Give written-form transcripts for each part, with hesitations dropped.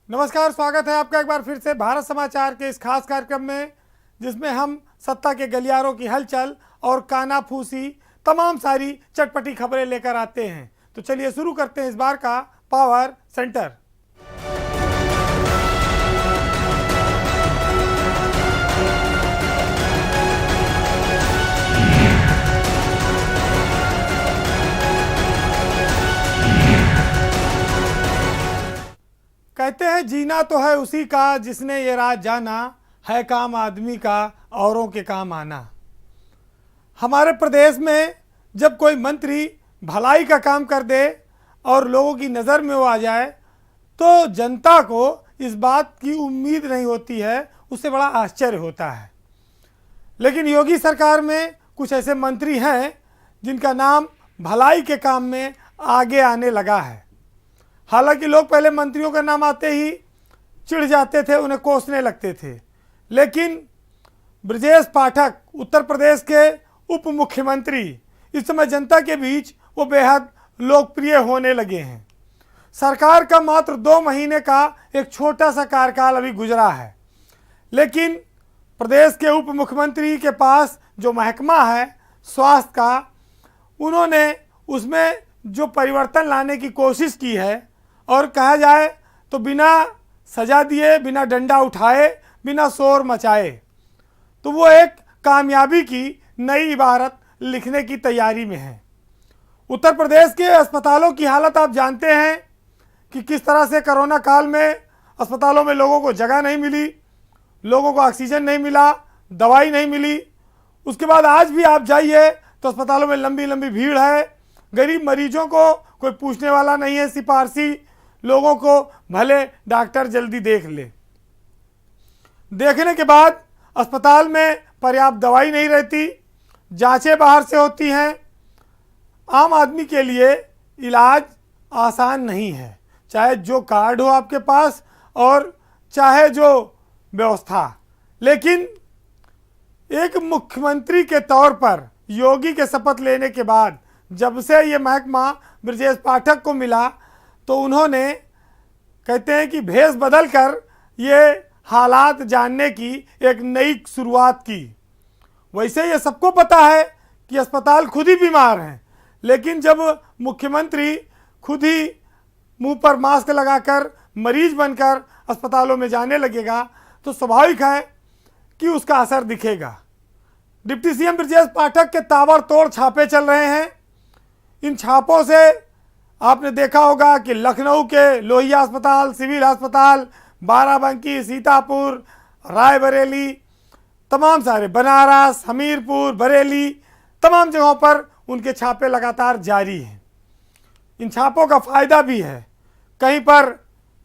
नमस्कार, स्वागत है आपका एक बार फिर से भारत समाचार के इस खास कार्यक्रम में, जिसमें हम सत्ता के गलियारों की हलचल और कानाफूसी तमाम सारी चटपटी खबरें लेकर आते हैं। तो चलिए शुरू करते हैं इस बार का पावर सेंटर। कहते हैं जीना तो है उसी का जिसने ये राज जाना, है काम आदमी का औरों के काम आना। हमारे प्रदेश में जब कोई मंत्री भलाई का काम कर दे और लोगों की नज़र में वो आ जाए तो जनता को इस बात की उम्मीद नहीं होती है, उससे बड़ा आश्चर्य होता है। लेकिन योगी सरकार में कुछ ऐसे मंत्री हैं जिनका नाम भलाई के काम में आगे आने लगा है। हालांकि लोग पहले मंत्रियों का नाम आते ही चिढ़ जाते थे, उन्हें कोसने लगते थे, लेकिन ब्रजेश पाठक उत्तर प्रदेश के उप मुख्यमंत्री इस समय जनता के बीच वो बेहद लोकप्रिय होने लगे हैं। सरकार का मात्र 2 महीने का एक छोटा सा कार्यकाल अभी गुजरा है, लेकिन प्रदेश के उप मुख्यमंत्री के पास जो महकमा है स्वास्थ्य का, उन्होंने उसमें जो परिवर्तन लाने की कोशिश की है और कहा जाए तो बिना सजा दिए, बिना डंडा उठाए, बिना शोर मचाए, तो वो एक कामयाबी की नई इबारत लिखने की तैयारी में है। उत्तर प्रदेश के अस्पतालों की हालत आप जानते हैं कि किस तरह से कोरोना काल में अस्पतालों में लोगों को जगह नहीं मिली, लोगों को ऑक्सीजन नहीं मिला, दवाई नहीं मिली। उसके बाद आज भी आप जाइए तो अस्पतालों में लंबी लंबी भीड़ है, गरीब मरीजों को कोई पूछने वाला नहीं है, सिफारसी लोगों को भले डॉक्टर जल्दी देख ले। देखने के बाद अस्पताल में पर्याप्त दवाई नहीं रहती, जांचें बाहर से होती हैं। आम आदमी के लिए इलाज आसान नहीं है, चाहे जो कार्ड हो आपके पास और चाहे जो व्यवस्था। लेकिन एक मुख्यमंत्री के तौर पर योगी के शपथ लेने के बाद जब से ये महकमा ब्रजेश पाठक को मिला तो उन्होंने कहते हैं कि भेष बदल कर ये हालात जानने की एक नई शुरुआत की। वैसे ये सबको पता है कि अस्पताल खुद ही बीमार हैं, लेकिन जब मुख्यमंत्री खुद ही मुंह पर मास्क लगाकर मरीज बनकर अस्पतालों में जाने लगेगा तो स्वाभाविक है कि उसका असर दिखेगा। डिप्टी सीएम ब्रजेश पाठक के ताबड़तोड़ छापे चल रहे हैं। इन छापों से आपने देखा होगा कि लखनऊ के लोहिया अस्पताल, सिविल अस्पताल, बाराबंकी, सीतापुर, रायबरेली, तमाम सारे बनारस, हमीरपुर, बरेली, तमाम जगहों पर उनके छापे लगातार जारी हैं। इन छापों का फ़ायदा भी है। कहीं पर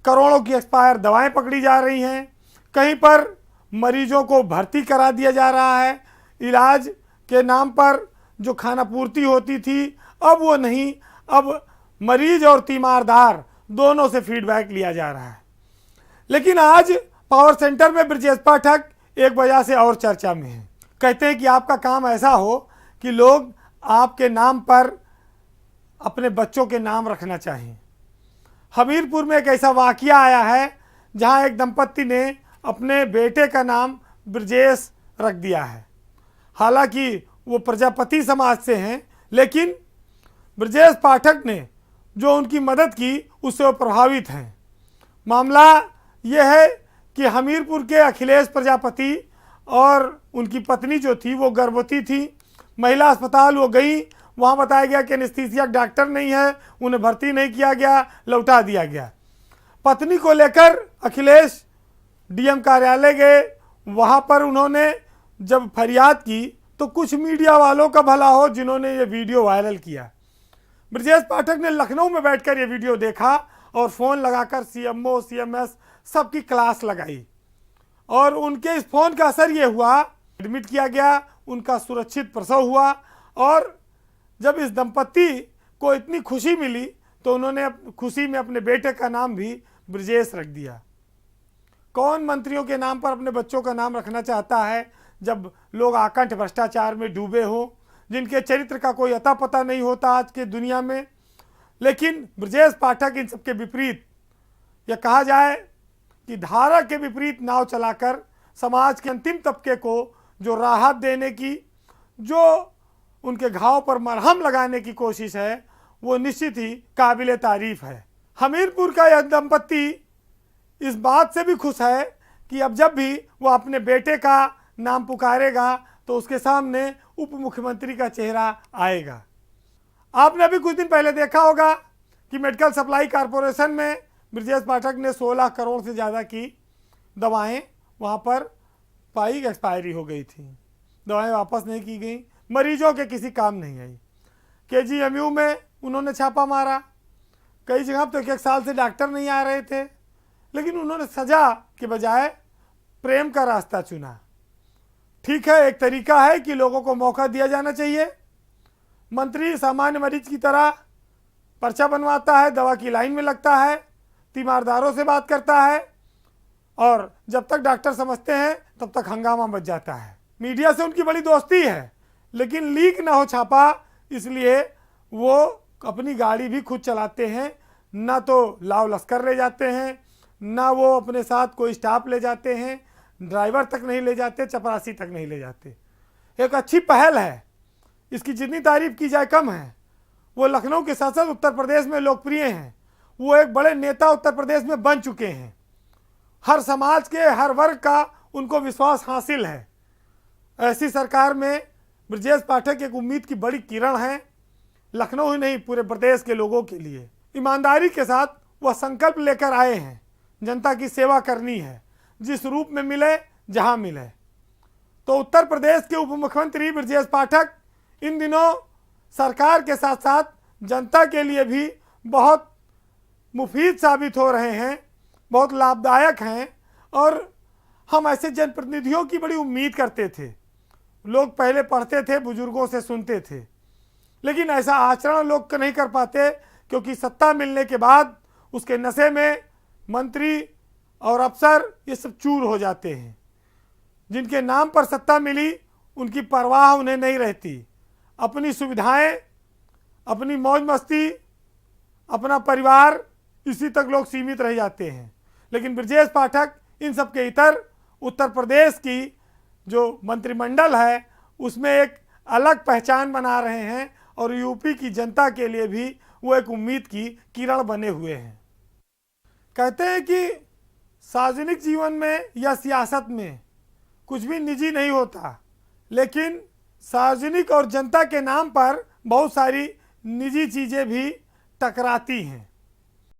करोड़ों की एक्सपायर दवाएं पकड़ी जा रही हैं, कहीं पर मरीजों को भर्ती करा दिया जा रहा है। इलाज के नाम पर जो खानापूर्ति होती थी अब वो नहीं, अब मरीज और तीमारदार दोनों से फीडबैक लिया जा रहा है। लेकिन आज पावर सेंटर में ब्रजेश पाठक एक वजह से और चर्चा में है। कहते हैं कि आपका काम ऐसा हो कि लोग आपके नाम पर अपने बच्चों के नाम रखना चाहें। हमीरपुर में एक ऐसा वाकया आया है जहां एक दंपत्ति ने अपने बेटे का नाम ब्रजेश रख दिया है। हालांकि वो प्रजापति समाज से हैं, लेकिन ब्रजेश पाठक ने जो उनकी मदद की उससे वो प्रभावित हैं। मामला यह है कि हमीरपुर के अखिलेश प्रजापति और उनकी पत्नी जो थी वो गर्भवती थी। महिला अस्पताल वो गई, वहाँ बताया गया कि एनेस्थीसिया डॉक्टर नहीं है, उन्हें भर्ती नहीं किया गया, लौटा दिया गया। पत्नी को लेकर अखिलेश डीएम कार्यालय गए, वहाँ पर उन्होंने जब फरियाद की तो कुछ मीडिया वालों का भला हो जिन्होंने ये वीडियो वायरल किया। ब्रजेश पाठक ने लखनऊ में बैठकर ये वीडियो देखा और फ़ोन लगाकर सीएमओ, सीएमएस सबकी क्लास लगाई और उनके इस फ़ोन का असर ये हुआ, एडमिट किया गया, उनका सुरक्षित प्रसव हुआ। और जब इस दंपत्ति को इतनी खुशी मिली तो उन्होंने खुशी में अपने बेटे का नाम भी ब्रजेश रख दिया। कौन मंत्रियों के नाम पर अपने बच्चों का नाम रखना चाहता है जब लोग आकंठ भ्रष्टाचार में डूबे हो, जिनके चरित्र का कोई अता पता नहीं होता आज के दुनिया में। लेकिन ब्रजेश पाठक इन सबके विपरीत, या कहा जाए कि धारा के विपरीत नाव चलाकर समाज के अंतिम तबके को जो राहत देने की, जो उनके घाव पर मरहम लगाने की कोशिश है, वो निश्चित ही काबिले तारीफ है। हमीरपुर का यह दंपत्ति इस बात से भी खुश है कि अब जब भी वो अपने बेटे का नाम पुकारेगा तो उसके सामने उप मुख्यमंत्री का चेहरा आएगा। आपने अभी कुछ दिन पहले देखा होगा कि मेडिकल सप्लाई कॉरपोरेशन में ब्रजेश पाठक ने 16 करोड़ से ज़्यादा की दवाएं वहाँ पर पाई, एक्सपायरी हो गई थी, दवाएं वापस नहीं की गई, मरीजों के किसी काम नहीं आई। KGMU में उन्होंने छापा मारा, कई जगह तो 1 साल से डॉक्टर नहीं आ रहे थे, लेकिन उन्होंने सजा के बजाय प्रेम का रास्ता चुना। ठीक है, एक तरीका है कि लोगों को मौका दिया जाना चाहिए। मंत्री सामान्य मरीज की तरह पर्चा बनवाता है, दवा की लाइन में लगता है, तीमारदारों से बात करता है, और जब तक डॉक्टर समझते हैं तब तक हंगामा मच जाता है। मीडिया से उनकी बड़ी दोस्ती है, लेकिन लीक ना हो छापा, इसलिए वो अपनी गाड़ी भी खुद चलाते हैं, ना तो लाव लश्कर ले जाते हैं, ना वो अपने साथ कोई स्टाफ ले जाते हैं, ड्राइवर तक नहीं ले जाते, चपरासी तक नहीं ले जाते। एक अच्छी पहल है, इसकी जितनी तारीफ की जाए कम है। वो लखनऊ के साथ साथ उत्तर प्रदेश में लोकप्रिय हैं, वो एक बड़े नेता उत्तर प्रदेश में बन चुके हैं, हर समाज के हर वर्ग का उनको विश्वास हासिल है। ऐसी सरकार में ब्रजेश पाठक एक उम्मीद की बड़ी किरण है, लखनऊ ही नहीं पूरे प्रदेश के लोगों के लिए। ईमानदारी के साथ वह संकल्प लेकर आए हैं, जनता की सेवा करनी है, जिस रूप में मिले, जहां मिले। तो उत्तर प्रदेश के उप मुख्यमंत्री ब्रजेश पाठक इन दिनों सरकार के साथ साथ जनता के लिए भी बहुत मुफीद साबित हो रहे हैं, बहुत लाभदायक हैं, और हम ऐसे जनप्रतिनिधियों की बड़ी उम्मीद करते थे। लोग पहले पढ़ते थे, बुजुर्गों से सुनते थे, लेकिन ऐसा आचरण लोग नहीं कर पाते, क्योंकि सत्ता मिलने के बाद उसके नशे में मंत्री और अफसर ये सब चूर हो जाते हैं। जिनके नाम पर सत्ता मिली उनकी परवाह उन्हें नहीं रहती, अपनी सुविधाएं, अपनी मौज मस्ती, अपना परिवार, इसी तक लोग सीमित रह जाते हैं। लेकिन ब्रजेश पाठक इन सब के इतर उत्तर प्रदेश की जो मंत्रिमंडल है उसमें एक अलग पहचान बना रहे हैं, और यूपी की जनता के लिए भी वो एक उम्मीद की किरण बने हुए हैं। कहते हैं कि सार्वजनिक जीवन में या सियासत में कुछ भी निजी नहीं होता, लेकिन सार्वजनिक और जनता के नाम पर बहुत सारी निजी चीज़ें भी टकराती हैं।